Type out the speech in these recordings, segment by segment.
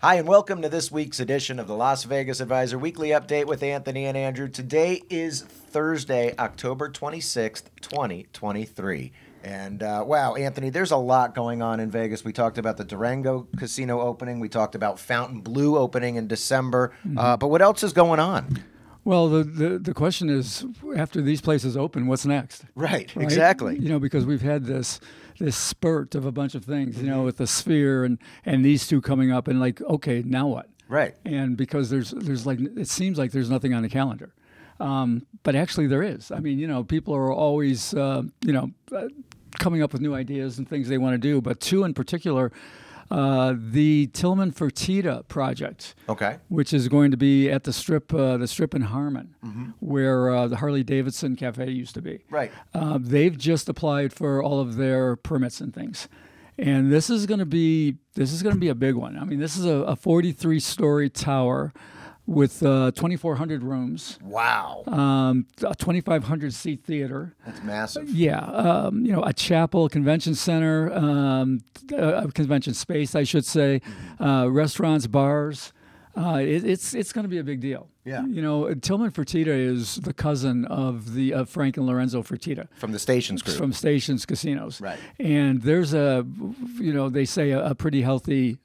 Hi, and welcome to this week's edition of the Las Vegas Advisor Weekly Update with Anthony and Andrew. Today is Thursday, October 26th, 2023. And wow, Anthony, there's a lot going on in Vegas. We talked about the Durango Casino opening. We talked about Fontainebleau opening in December. But what else is going on? Well, the question is, after these places open, what's next? Right? Exactly. You know, because we've had this spurt of a bunch of things, you know, with the Sphere and these two coming up, and like, okay, now what? Right. And because there's like, it seems like there's nothing on the calendar. But actually there is. I mean, you know, people are always, coming up with new ideas and things they want to do. But two in particular, the Tillman Fertitta project, which is going to be at the Strip in Harmon, where the Harley Davidson Cafe used to be. Right. They've just applied for all of their permits and things. And this is going to be a big one. I mean, this is a 43-story tower with 2,400 rooms. Wow. A 2,500 seat theater. That's massive. Yeah. A chapel, convention center, a convention space, I should say, restaurants, bars. It's going to be a big deal. Yeah. You know, Tillman Fertitta is the cousin of Frank and Lorenzo Fertitta. From the Stations Group. From Stations Casinos. Right. And there's they say a pretty healthy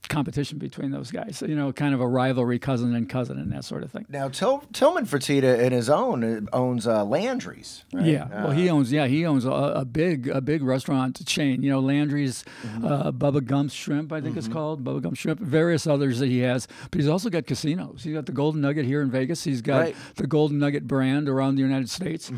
competition between those guys, you know, kind of a rivalry, cousin and that sort of thing. Now, Tillman Fertitta in his own owns Landry's, right? Yeah, well, he owns a big restaurant chain. You know, Landry's, Bubba Gump's Shrimp, I think it's called Bubba Gump's Shrimp. Various others that he has, but he's also got casinos. He's got the Golden Nugget here in Vegas. He's got the Golden Nugget brand around the United States.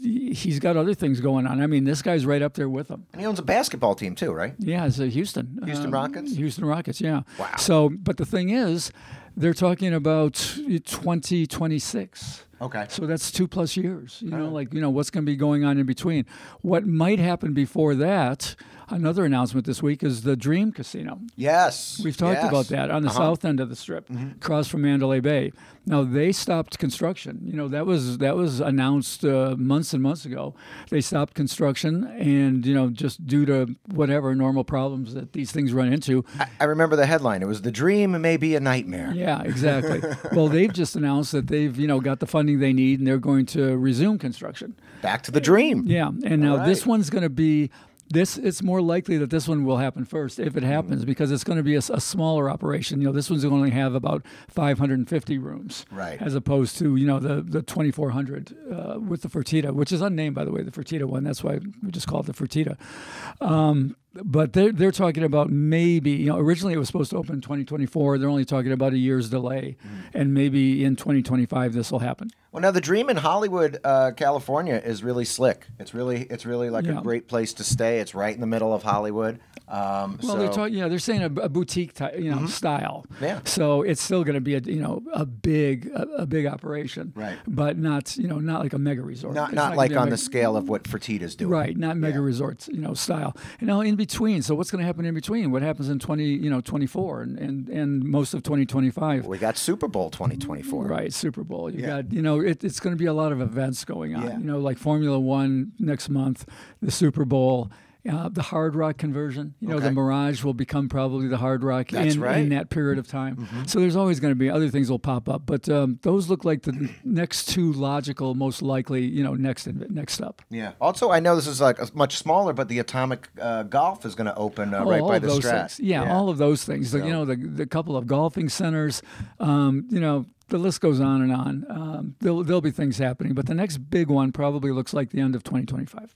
He's got other things going on. I mean, this guy's right up there with him. And he owns a basketball team too, right? Yeah, it's Houston Rockets. Houston Rockets, yeah. Wow. So, but the thing is, they're talking about 2026. Okay. So that's 2+ years. You know, what's going to be going on in between. What might happen before that, another announcement this week, is the Dream Casino. Yes. We've talked about that on the south end of the Strip, across from Mandalay Bay. Now, they stopped construction. You know, that was announced months and months ago. They stopped construction, and, you know, just due to whatever normal problems that these things run into. I remember the headline. It was "The Dream May Be a Nightmare." Yeah, exactly. Well, they've just announced that they've, got the funding they need, and they're going to resume construction. Back to the dream. Yeah, and now this one's going to be... It's more likely that this one will happen first, if it happens, because it's going to be a smaller operation. You know, this one's going to only have about 550 rooms, right? As opposed to the 2,400 with the Fertitta, which is unnamed, by the way, the Fertitta one. That's why we just call it the Fertitta. But they're talking about maybe, originally it was supposed to open in 2024. They're only talking about a year's delay, and maybe in 2025 this will happen. Well, now the Dream in Hollywood, California, is really slick. It's really like a great place to stay. It's right in the middle of Hollywood. They're saying a boutique style. Yeah. So it's still going to be a big operation. Right. But not like a mega resort. Not like on the scale of what Fertitta's doing. Right. Not mega resorts style. And now in between. So what's going to happen in between? What happens in 24 and most of 2025? Well, we got Super Bowl 2024. Right. Super Bowl. You got it's going to be a lot of events going on. Like Formula One next month, the Super Bowl. The Hard Rock conversion, the Mirage will become probably the Hard Rock in that period of time. So there's always going to be other things will pop up, but those look like the next two logical, most likely, next up. Yeah. Also, I know this is like much smaller, but the Atomic Golf is going to open right by the Strat. Yeah, all of those things. So. The couple of golfing centers. The list goes on and on. There'll be things happening, but the next big one probably looks like the end of 2025.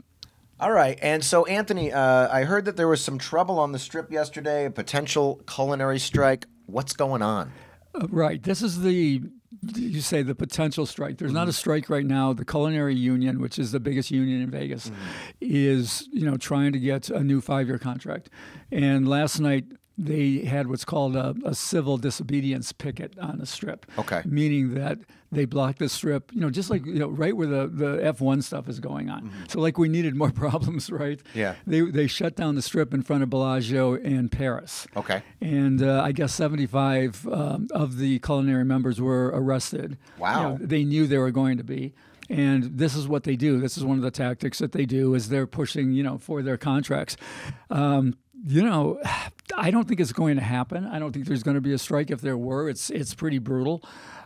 All right. And so, Anthony, I heard that there was some trouble on the Strip yesterday, a potential culinary strike. What's going on? Right. This is the potential strike. There's not a strike right now. The Culinary Union, which is the biggest union in Vegas, is, trying to get a new 5-year contract. And last night, they had what's called a civil disobedience picket on the Strip. Okay. Meaning that they blocked the Strip, just like, right where the F1 stuff is going on. So like we needed more problems, right? Yeah. They shut down the Strip in front of Bellagio and Paris. Okay. And I guess 75 of the culinary members were arrested. Wow. They knew they were going to be. And this is what they do. This is one of the tactics that they do is they're pushing, for their contracts. You know, I don't think it's going to happen. I don't think there's going to be a strike. If there were, it's pretty brutal.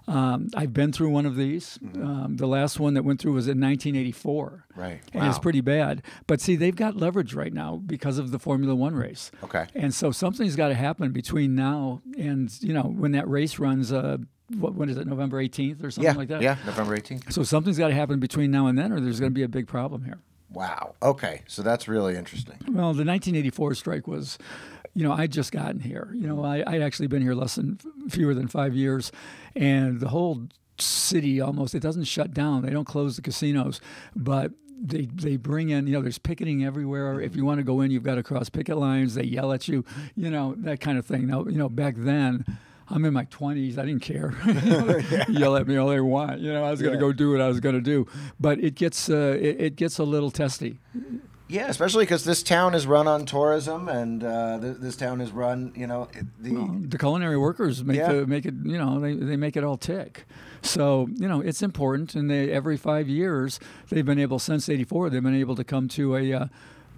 I've been through one of these. The last one that went through was in 1984. Right. And it's pretty bad. But see, they've got leverage right now because of the Formula One race. Okay. And so something's got to happen between now and, you know, when that race runs, when is it, November 18th or something like that? Yeah, November 18th. So something's got to happen between now and then, or there's going to be a big problem here. Wow. Okay. So that's really interesting. Well, the 1984 strike was, you know, I'd just gotten here. You know, I'd actually been here fewer than 5 years, and the whole city almost, it doesn't shut down. They don't close the casinos, but they bring in, you know, there's picketing everywhere. If you want to go in, you've got to cross picket lines. They yell at you, you know, that kind of thing. Now, you know, back then, I'm in my 20s. I didn't care. Yell at me all they want. You know, I was going to go do what I was going to do. But it gets a little testy. Yeah, especially because this town is run on tourism, and this town is run, you know, the culinary workers make it. You know, they make it all tick. So you know, it's important, and every 5 years they've been able, since '84, they've been able to come to an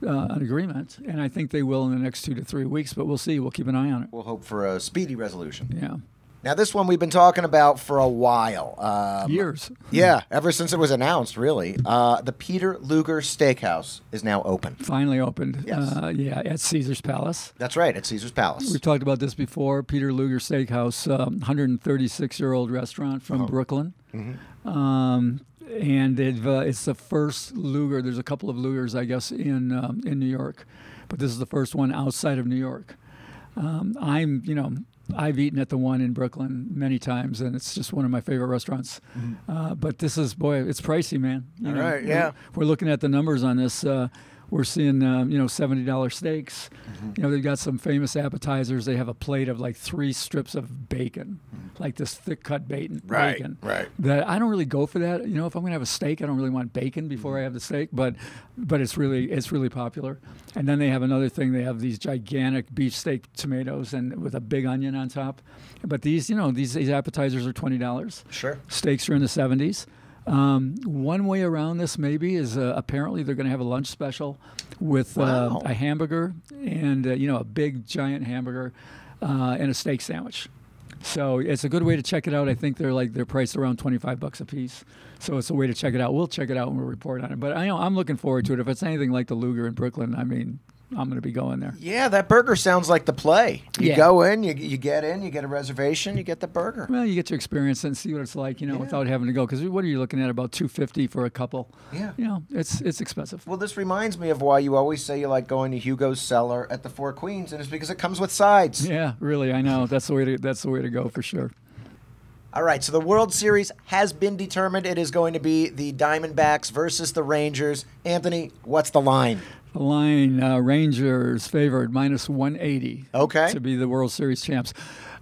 agreement, and I think they will in the next 2 to 3 weeks. But we'll see. We'll keep an eye on it. We'll hope for a speedy resolution. Yeah. Now, this one we've been talking about for a while. Years. Yeah, ever since it was announced, really. The Peter Luger Steakhouse is now open. Finally opened. Yes. At Caesar's Palace. That's right, at Caesar's Palace. We've talked about this before. Peter Luger Steakhouse, 136-year-old restaurant from Brooklyn. Mm-hmm. And it's the first Luger. There's a couple of Lugers, I guess, in New York, but this is the first one outside of New York. I've eaten at the one in Brooklyn many times, and it's just one of my favorite restaurants. Mm-hmm. But this is, boy, it's pricey, man. Right, yeah. We're looking at the numbers on this. We're seeing, $70 steaks. Mm-hmm. You know, they've got some famous appetizers. They have a plate of like 3 strips of bacon, like this thick-cut bacon. Right. That I don't really go for that. You know, if I'm going to have a steak, I don't really want bacon before I have the steak. But it's really popular. And then they have another thing. They have these gigantic beef steak tomatoes and with a big onion on top. But these appetizers are $20. Sure. Steaks are in the 70s. One way around this maybe is apparently they're going to have a lunch special with a hamburger and a big giant hamburger and a steak sandwich. So it's a good way to check it out. I think they're priced around $25 a piece. So it's a way to check it out. We'll check it out when we report on it. But I'm looking forward to it. If it's anything like the Luger in Brooklyn, I mean, I'm going to be going there. Yeah, that burger sounds like the play. You go in, you get in, you get a reservation, you get the burger. Well, you get to experience it and see what it's like, without having to go. Because what are you looking at? About $250 for a couple. Yeah. It's expensive. Well, this reminds me of why you always say you like going to Hugo's Cellar at the Four Queens, and it's because it comes with sides. Yeah, really, I know. That's the way to go for sure. All right, so the World Series has been determined. It is going to be the Diamondbacks versus the Rangers. Anthony, what's the line? The line, Rangers favored -180 to be the World Series champs.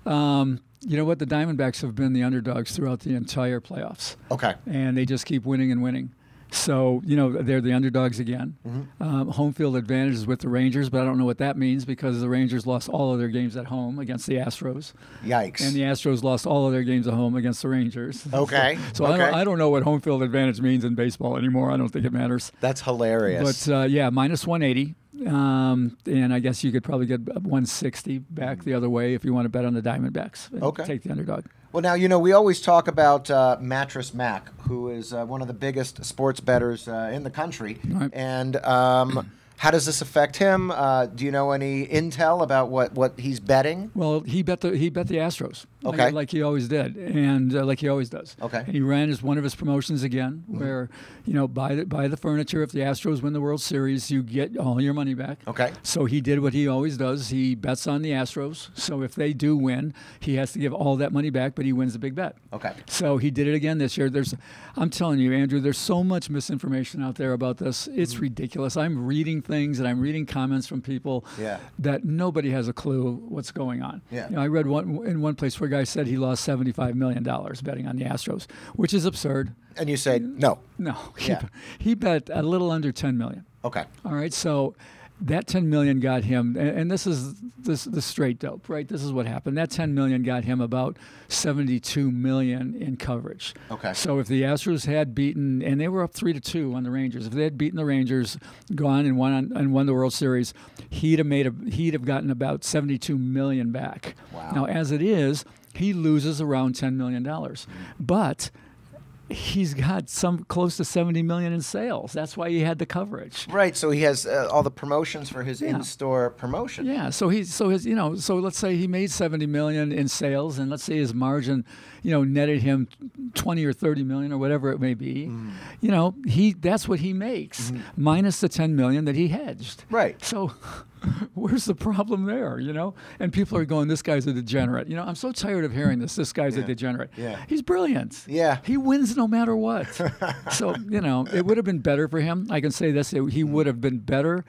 You know what? The Diamondbacks have been the underdogs throughout the entire playoffs. Okay. And they just keep winning and winning. So, they're the underdogs again. Mm-hmm. Home field advantage is with the Rangers, but I don't know what that means because the Rangers lost all of their games at home against the Astros. Yikes. And the Astros lost all of their games at home against the Rangers. Okay. So I don't know what home field advantage means in baseball anymore. I don't think it matters. That's hilarious. But, -180. And I guess you could probably get 160 back the other way if you want to bet on the Diamondbacks. Take the underdog. Well, now, we always talk about Mattress Mac, who is one of the biggest sports bettors in the country. Right. And how does this affect him? Do you know any intel about what he's betting? Well, he bet the Astros. Okay. Like he always did, and like he always does. Okay. And he ran one of his promotions again, where buy the furniture. If the Astros win the World Series, you get all your money back. Okay. So he did what he always does. He bets on the Astros. So if they do win, he has to give all that money back, but he wins the big bet. Okay. So he did it again this year. I'm telling you, Andrew, there's so much misinformation out there about this. It's ridiculous. I'm reading things and I'm reading comments from people that nobody has a clue what's going on. Yeah. I read in one place where a guy said he lost $75 million betting on the Astros, which is absurd. And you say no. No. He bet a little under $10 million. Okay. All right. So That 10 million got him, and this is the straight dope, right? This is what happened. That 10 million got him about 72 million in coverage. Okay. So if the Astros had beaten, and they were up 3-2 on the Rangers, if they had beaten the Rangers, gone and won the World Series, he'd have gotten about 72 million back. Wow. Now, as it is, he loses around $10 million, but he's got some close to 70 million in sales. That's why he had the coverage. Right. So he has all the promotions for his in-store promotion. Yeah. So let's say he made 70 million in sales, and let's say his margin, netted him 20 or 30 million or whatever it may be. That's what he makes minus the 10 million that he hedged. Right. So where's the problem there, And people are going, this guy's a degenerate. I'm so tired of hearing this. This guy's a degenerate. Yeah. He's brilliant. Yeah. He wins no matter what. So, it would have been better for him. I can say this. He would have been better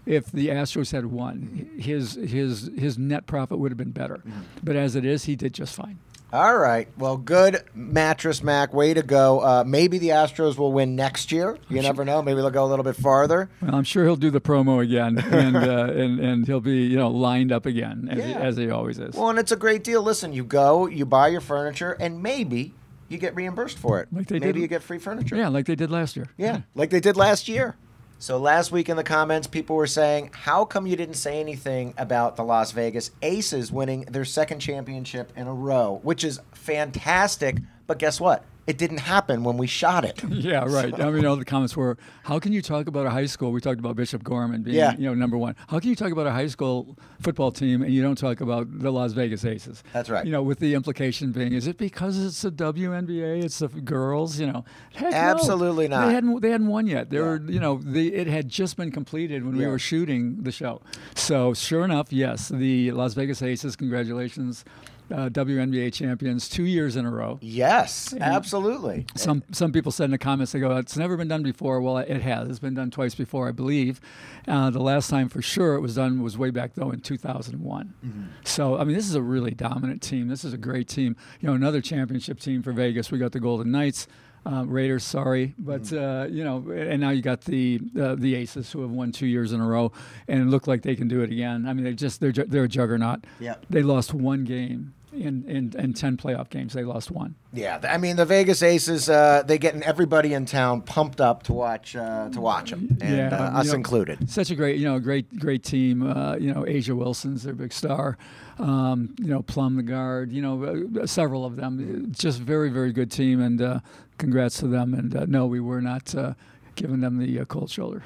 if the Astros had won. His net profit would have been better. But as it is, he did just fine. All right. Well, good, Mattress Mac. Way to go. Maybe the Astros will win next year. You never know. Maybe they'll go a little bit farther. Well, I'm sure he'll do the promo again, and he'll be lined up again as he always is. Well, and it's a great deal. Listen, you go, you buy your furniture, and maybe you get reimbursed for it. Maybe you get free furniture. Yeah, like they did last year. Yeah, like they did last year. So last week in the comments, people were saying, how come you didn't say anything about the Las Vegas Aces winning their second championship in a row, which is fantastic. But guess what? It didn't happen when we shot it. Yeah, right. I mean, all the comments were, how can you talk about a high school? We talked about Bishop Gorman being, number one. How can you talk about a high school football team and you don't talk about the Las Vegas Aces? That's right. With the implication being, is it because it's the WNBA? It's the girls? Heck Absolutely no. not. They hadn't won yet. They were, it had just been completed when we were shooting the show. So sure enough, yes, the Las Vegas Aces. Congratulations. WNBA champions 2 years in a row. Yes, absolutely. Some people said in the comments, they go, it's never been done before. Well, it has. It's been done twice before, I believe. The last time for sure it was done was way back, though, in 2001. So, I mean, this is a really dominant team. This is a great team. Another championship team for Vegas. We got the Golden Knights. Raiders, sorry, but and now you got the Aces who have won 2 years in a row, and it looked like they can do it again. I mean, they're a juggernaut. Yeah, they lost one game in 10 playoff games. They lost one. Yeah, I mean the Vegas Aces, they getting everybody in town pumped up to watch them, and us included. Such a great team. Asia Wilson's their big star. Plum the guard. Several of them. Just very, very good team, and congrats to them. And no, we were not giving them the cold shoulder.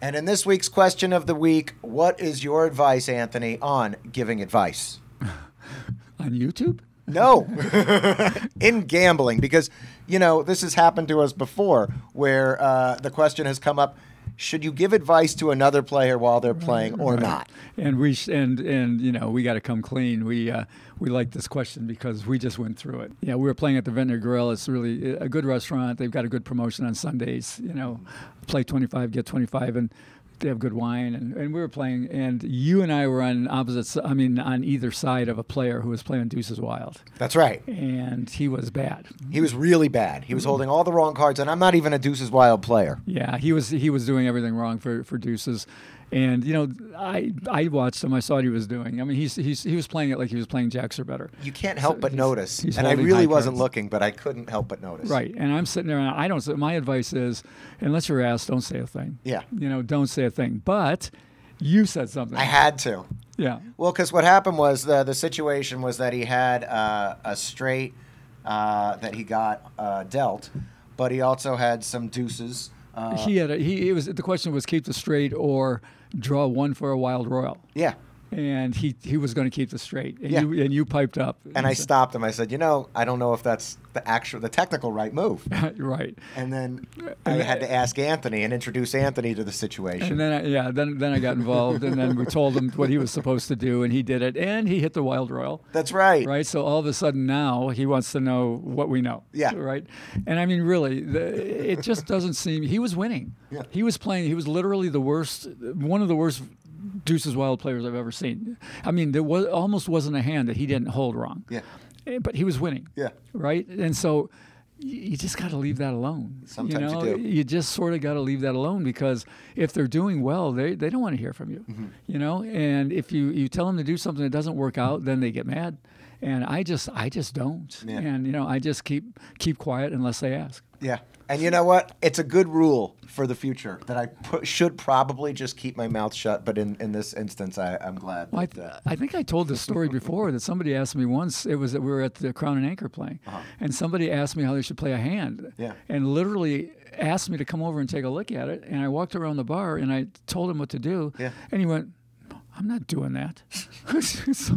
And in this week's question of the week, what is your advice, Anthony, on giving advice? On YouTube? No, in gambling, because this has happened to us before, where the question has come up: should you give advice to another player while they're playing or not? And we got to come clean. We like this question because we just went through it. Yeah, we were playing at the Ventnor Grill. It's really a good restaurant. They've got a good promotion on Sundays. Play 25, get 25, and they have good wine. And we were playing, and you and I were on on either side of a player who was playing Deuces Wild. That's right. And he was bad. He was really bad. He was holding all the wrong cards, and I'm not even a Deuces Wild player. Yeah, he was doing everything wrong for Deuces. And I watched him. I saw what he was doing. I mean, he was playing it like he was playing Jacks or better. You can't help but notice. And I really wasn't looking, but I couldn't help but notice. Right. And I'm sitting there, and I don't. My advice is, unless you're asked, don't say a thing. Yeah. Don't say a thing. But you said something. I had to. Yeah. Well, because what happened was the situation was that he had a straight that he got dealt, but he also had some deuces. The question was keep the straight or draw one for a wild royal. Yeah. And he was going to keep the straight. And yeah. you piped up. And I stopped him. I said, I don't know if that's the technical right move. Right. And then I had to ask Anthony and introduce Anthony to the situation. And then I got involved, and then we told him what he was supposed to do, and he did it, and he hit the wild royal. That's right. Right. So all of a sudden now he wants to know what we know. Yeah. Right. And I mean, really, it just doesn't seem he was winning. Yeah. He was playing. He was literally one of the worst Deuces Wild players I've ever seen. I mean, there almost wasn't a hand that he didn't hold wrong. Yeah. But he was winning. Yeah. Right. And so, you just got to leave that alone. Sometimes you know, you do. You just sort of got to leave that alone, because if they're doing well, they don't want to hear from you. You know, and if you tell them to do something that doesn't work out, then they get mad. And I just don't. Yeah. And you know, I just keep quiet unless they ask. Yeah. And you know what? It's a good rule for the future that I should probably just keep my mouth shut. But in this instance, I'm glad. Well, I think I told this story before, that somebody asked me once. It was that we were at the Crown and Anchor playing, and somebody asked me how they should play a hand. Yeah. And literally asked me to come over and take a look at it. And I walked around the bar and I told him what to do. Yeah. And he went, "I'm not doing that." So,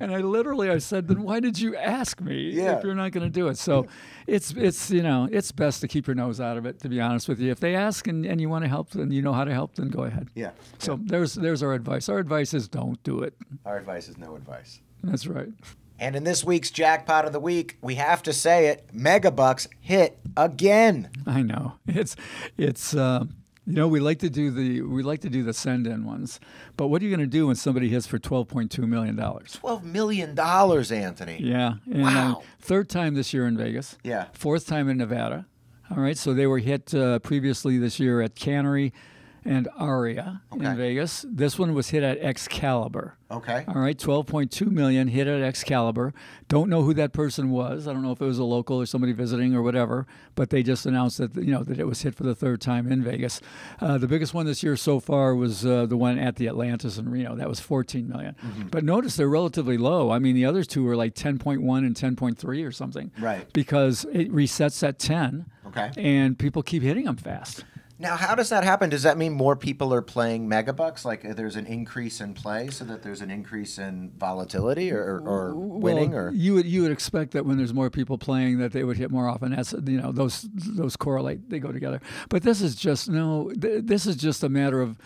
and I said, "Then why did you ask me if you're not going to do it?" So it's you know, it's best to keep your nose out of it, to be honest with you. If they ask and you want to help and you know how to help, then go ahead. Yeah. So there's our advice. Our advice is don't do it. Our advice is no advice. That's right. And in this week's Jackpot of the Week, we have to say it, Megabucks hit again. I know. It's you know, we like to do the send-in ones, but what are you going to do when somebody hits for $12.2 million? $12 million, Anthony. Yeah. And, wow. Third time this year in Vegas. Yeah. Fourth time in Nevada. All right. So they were hit previously this year at Cannery and Aria in Vegas. This one was hit at Excalibur. Okay. All right, $12.2 million hit at Excalibur. Don't know who that person was. I don't know if it was a local or somebody visiting or whatever, but they just announced that that it was hit for the third time in Vegas. The biggest one this year so far was the one at the Atlantis in Reno. That was $14 million. But notice they're relatively low. I mean, the other two were like 10.1 and 10.3 or something. Right. Because it resets at 10. Okay. And people keep hitting them fast. Now, how does that happen? Does that mean more people are playing Megabucks? Like there's an increase in play, so that there's an increase in volatility or winning? Or you would expect that when there's more people playing, that they would hit more often. That's those correlate, they go together. But this is just this is just a matter of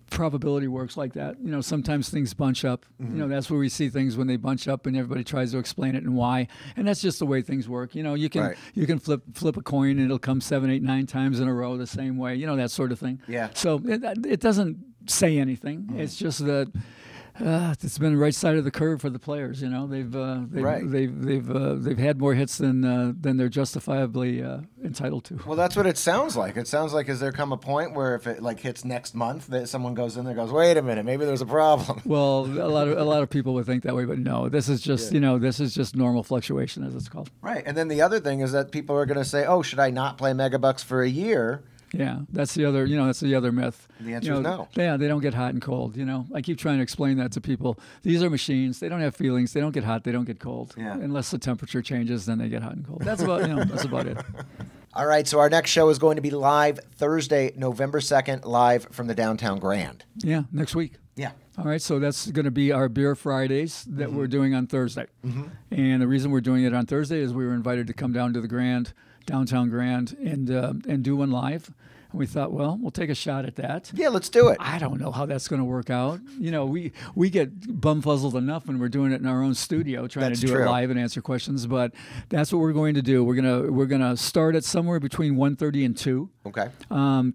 probability works like that. Sometimes things bunch up. That's where we see things when they bunch up and everybody tries to explain it and why. And that's just the way things work. You can flip a coin and it'll come 7, 8, 9 times in a row the same way. That sort of thing. Yeah. So it doesn't say anything. It's just that it's been the right side of the curve for the players. They've had more hits than they're justifiably entitled to. Well, that's what it sounds like. It sounds like, has there come a point where if it hits next month, that someone goes in there and goes, wait a minute, maybe there's a problem? Well, a lot of people would think that way, but no, this is just this is just normal fluctuation, as it's called. Right, and then the other thing is that people are going to say, oh, should I not play Megabucks for a year? Yeah, that's the other. That's the other myth. The answer is no. Yeah, they don't get hot and cold. I keep trying to explain that to people. These are machines. They don't have feelings. They don't get hot. They don't get cold. Yeah. Unless the temperature changes, then they get hot and cold. That's about that's about it. All right, so our next show is going to be live Thursday, November 2nd, live from the Downtown Grand. Yeah, next week. Yeah. All right, so that's going to be our Beer Fridays that we're doing on Thursday. And the reason we're doing it on Thursday is we were invited to come down to the Grand, Downtown Grand, and do one live. And we thought, well, we'll take a shot at that. Yeah, let's do it. I don't know how that's going to work out. We get bumfuzzled enough when we're doing it in our own studio, trying to do it live and answer questions. But that's what we're going to do. We're gonna start at somewhere between 1:30 and 2. Okay.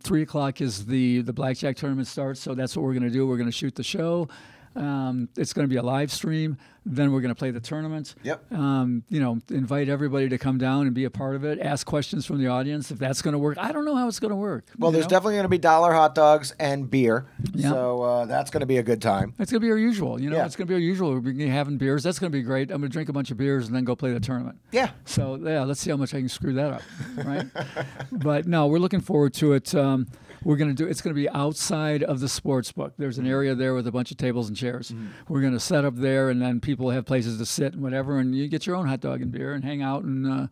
3 o'clock is the blackjack tournament starts, so that's what we're going to do. We're going to shoot the show. It's going to be a live stream. Then we're going to play the tournament. Yep. Invite everybody to come down and be a part of it. Ask questions from the audience if that's going to work. I don't know how it's going to work. Well, there's definitely going to be dollar hot dogs and beer. Yep. So that's going to be a good time. It's going to be our usual. It's going to be our usual. We're going to be having beers. That's going to be great. I'm going to drink a bunch of beers and then go play the tournament. Yeah. So, let's see how much I can screw that up. Right? But no, we're looking forward to it. It's going to be outside of the sports book. There's an area there with a bunch of tables and chairs. We're going to set up there, and then people have places to sit and whatever, and you get your own hot dog and beer and hang out, and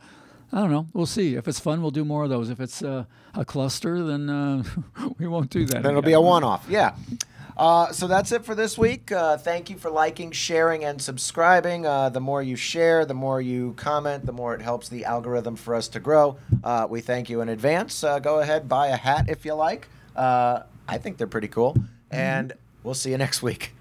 I don't know. We'll see. If it's fun, we'll do more of those. If it's a cluster, then we won't do that. Then it'll be a one-off. Yeah. So that's it for this week. Thank you for liking, sharing, and subscribing. The more you share, the more you comment, the more it helps the algorithm for us to grow. We thank you in advance. Go ahead, buy a hat if you like. I think they're pretty cool. And we'll see you next week.